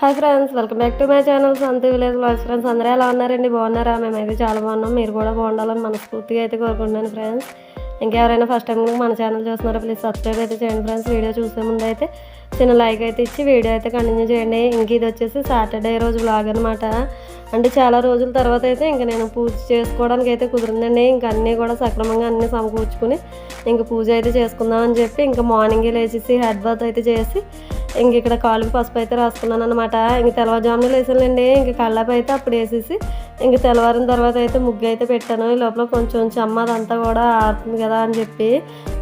Hi friends, welcome back to my channel Santhu village vlogs. Friends అందరూ ఎలా ఉన్నారండి? బాగున్నారా? మేమైతే చాలా బాగున్నాం. మీరు కూడా బాగుండాలని మనస్ఫూర్తిగా అయితే కోరుకుంటున్నాను ఫ్రెండ్స్. ఇంకెవరైనా ఫస్ట్ టైం మన ఛానల్ చూస్తున్నారో ప్లీజ్ సబ్స్క్రైబ్ అయితే చేయండి ఫ్రెండ్స్. వీడియో చూసే ముందు అయితే చిన్న లైక్ అయితే ఇచ్చి వీడియో అయితే కంటిన్యూ చేయండి. ఇంక ఇది వచ్చేసి సాటర్డే రోజు వ్లాగ్ అనమాట. అంటే చాలా రోజుల తర్వాత అయితే ఇంక నేను పూజ చేసుకోవడానికి అయితే కుదిరిందండి. ఇంక అన్నీ కూడా సక్రమంగా అన్నీ సమకూర్చుకుని ఇంక పూజ అయితే చేసుకుందామని చెప్పి ఇంకా మార్నింగే లేచేసి హెడ్ బాత్ అయితే చేసి ఇంక ఇక్కడ కాలుకి పసుపు అయితే రాసుకున్నాను అనమాట. ఇంక తెల్లవారుజామున వేసానండి. ఇంక కళ్ళపై అయితే అప్పుడు వేసేసి ఇంక తెల్లవారిన తర్వాత అయితే ముగ్గు అయితే పెట్టాను. ఈ లోపల కొంచెం చెమ్మ అదంతా కూడా ఆడుతుంది కదా అని చెప్పి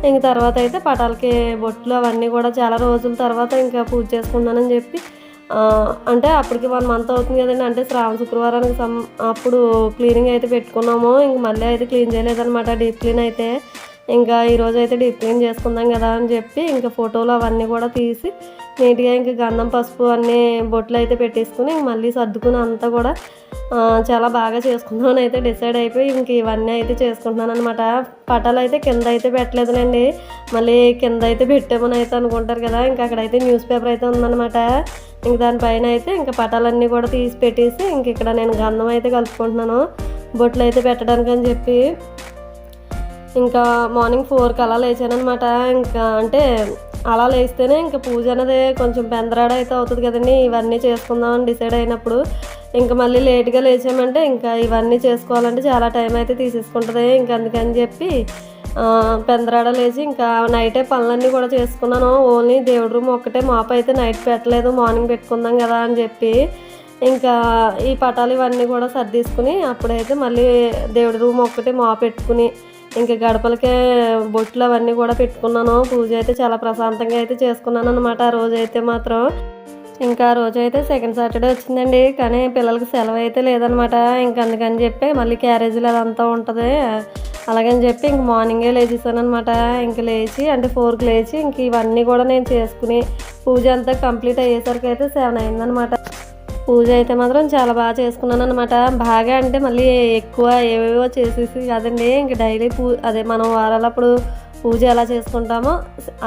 ఇంక తర్వాత అయితే పటాలకి బొట్లు అవన్నీ కూడా చాలా రోజుల తర్వాత ఇంకా పూజ చేసుకున్నానని చెప్పి అంటే అప్పటికి 1 మంత్ అవుతుంది కదండి. అంటే శ్రావణ శుక్రవారానికి అప్పుడు క్లీనింగ్ అయితే పెట్టుకున్నాము. ఇంక మళ్ళీ అయితే క్లీన్ చేయలేదనమాట, డీప్ క్లీన్ అయితే. ఇంకా ఈరోజు అయితే డీప్ క్లీన్ చేసుకుందాం కదా అని చెప్పి ఇంకా ఫోటోలు అవన్నీ కూడా తీసి నీట్గా ఇంక గంధం పసుపు అన్నీ బొట్లు అయితే పెట్టేసుకుని ఇంక మళ్ళీ సర్దుకుని అంతా కూడా చాలా బాగా చేసుకుందామని అయితే డిసైడ్ అయిపోయి ఇంక ఇవన్నీ అయితే చేసుకుంటున్నాను అనమాట. పటాలు అయితే కింద అయితే పెట్టలేదునండి, మళ్ళీ కింద అయితే పెట్టామని అయితే అనుకుంటారు కదా. ఇంకా అక్కడైతే న్యూస్ పేపర్ అయితే ఉందన్నమాట. ఇంక దానిపైన అయితే ఇంకా పటాలన్నీ కూడా తీసి పెట్టేసి ఇంక ఇక్కడ నేను గంధం అయితే కలుపుకుంటున్నాను బొట్లు అయితే పెట్టడానికి అని చెప్పి. ఇంకా మార్నింగ్ 4కి అలా లేచానమాట. ఇంకా అంటే అలా లేస్తేనే ఇంకా పూజ అనేది కొంచెం పెందరాడ అయితే అవుతుంది కదండి. ఇవన్నీ చేసుకుందామని డిసైడ్ అయినప్పుడు ఇంకా మళ్ళీ లేట్గా లేచామంటే ఇంకా ఇవన్నీ చేసుకోవాలంటే చాలా టైం అయితే తీసేసుకుంటుంది. ఇంక అందుకని చెప్పి పెందరాడ లేచి ఇంకా నైటే పనులన్నీ కూడా చేసుకున్నాను. ఓన్లీ దేవుడి రూమ్ ఒక్కటే మాపు అయితే నైట్ పెట్టలేదు, మార్నింగ్ పెట్టుకుందాం కదా అని చెప్పి ఇంకా ఈ పటాలు ఇవన్నీ కూడా సర్దీసుకుని అప్పుడైతే మళ్ళీ దేవుడి రూమ్ ఒక్కటే మాపు పెట్టుకుని ఇంకా గడపలకే బొట్లు అవన్నీ కూడా పెట్టుకున్నాను. పూజ అయితే చాలా ప్రశాంతంగా అయితే చేసుకున్నాను అనమాట ఆ రోజైతే మాత్రం. ఇంకా ఆ రోజు అయితే సెకండ్ సాటర్డే వచ్చిందండి, కానీ పిల్లలకి సెలవు అయితే లేదనమాట. ఇంక అందుకని చెప్పి మళ్ళీ క్యారేజీలు అదంతా ఉంటుంది అలాగని చెప్పి ఇంక మార్నింగే లేచేసాను అనమాట. ఇంక లేచి అంటే 4కి లేచి ఇంక ఇవన్నీ కూడా నేను చేసుకుని పూజ అంతా కంప్లీట్ అయ్యేసరికి అయితే 7 అయిందనమాట. పూజ అయితే మాత్రం చాలా బాగా చేసుకున్నాను అనమాట. బాగా అంటే మళ్ళీ ఎక్కువ ఏవేవో చేసేసి కదండి. ఇంక డైలీ అదే మనం వారాలప్పుడు పూజ ఎలా చేసుకుంటామో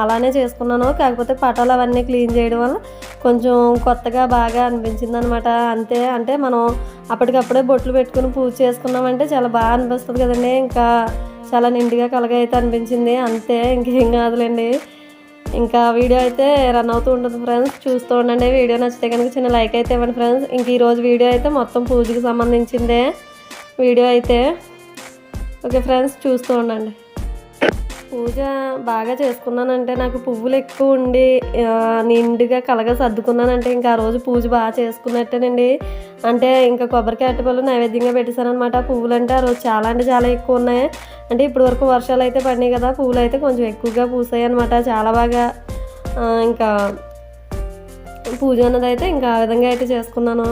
అలానే చేసుకున్నాను. కాకపోతే పటాలు అవన్నీ క్లీన్ చేయడం వల్ల కొంచెం కొత్తగా బాగా అనిపించింది అనమాట. అంతే, అంటే మనం అప్పటికప్పుడే బొట్లు పెట్టుకుని పూజ చేసుకున్నామంటే చాలా బాగా అనిపిస్తుంది కదండి. ఇంకా చాలా నిండుగా కలగా అయితే అనిపించింది. అంతే, ఇంకేం కాదులేండి. ఇంకా వీడియో అయితే రన్ అవుతూ ఉంటుంది ఫ్రెండ్స్, చూస్తూ ఉండండి. వీడియో నచ్చితే కనుక చిన్న లైక్ అయితే ఇవ్వండి ఫ్రెండ్స్. ఇంక ఈరోజు వీడియో అయితే మొత్తం పూజకి సంబంధించిందే వీడియో అయితే. ఓకే ఫ్రెండ్స్, చూస్తూ ఉండండి. పూజ బాగా చేసుకున్నానంటే నాకు పువ్వులు ఎక్కువ ఉండి నిండుగా కలగా సర్దుకున్నానంటే ఇంకా ఆ రోజు పూజ బాగా చేసుకున్నట్టేనండి. అంటే ఇంకా కొబ్బరికాయ అరటిపళ్ళు నైవేద్యంగా పెట్టేశాను అనమాట. పువ్వులు అంటే ఆ రోజు చాలా అంటే చాలా ఎక్కువ ఉన్నాయి. అంటే ఇప్పటి వరకు వర్షాలు అయితే పడినాయి కదా, పువ్వులు అయితే కొంచెం ఎక్కువగా పూసాయి అనమాట. చాలా బాగా ఇంకా పూజ అన్నది అయితే ఇంకా ఆ విధంగా అయితే చేసుకున్నాను.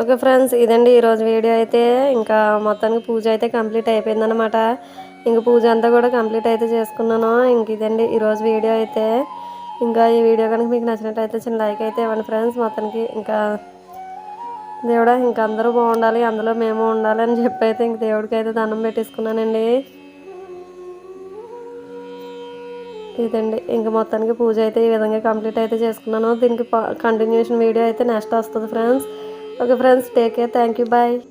ఓకే ఫ్రెండ్స్, ఇదండి ఈరోజు వీడియో అయితే. ఇంకా మొత్తానికి పూజ అయితే కంప్లీట్ అయిపోయిందనమాట. ఇంక పూజ అంతా కూడా కంప్లీట్ అయితే చేసుకున్నాను. ఇంక ఇదండి ఈరోజు వీడియో అయితే. ఇంకా ఈ వీడియో కనుక మీకు నచ్చినట్టయితే చిన్న లైక్ అయితే ఇవ్వండి ఫ్రెండ్స్. మొత్తానికి ఇంకా దేవుడా ఇంక అందరూ బాగుండాలి, అందులో మేము ఉండాలి అని చెప్పి అయితే ఇంక దేవుడికి అయితే దండం పెట్టేసుకున్నానండి. ఇదండి ఇంక మొత్తానికి పూజ అయితే ఈ విధంగా కంప్లీట్ అయితే చేసుకున్నాను. దీనికి కంటిన్యూషన్ వీడియో అయితే నెక్స్ట్ వస్తుంది friends. Okay friends, take care, thank you, bye.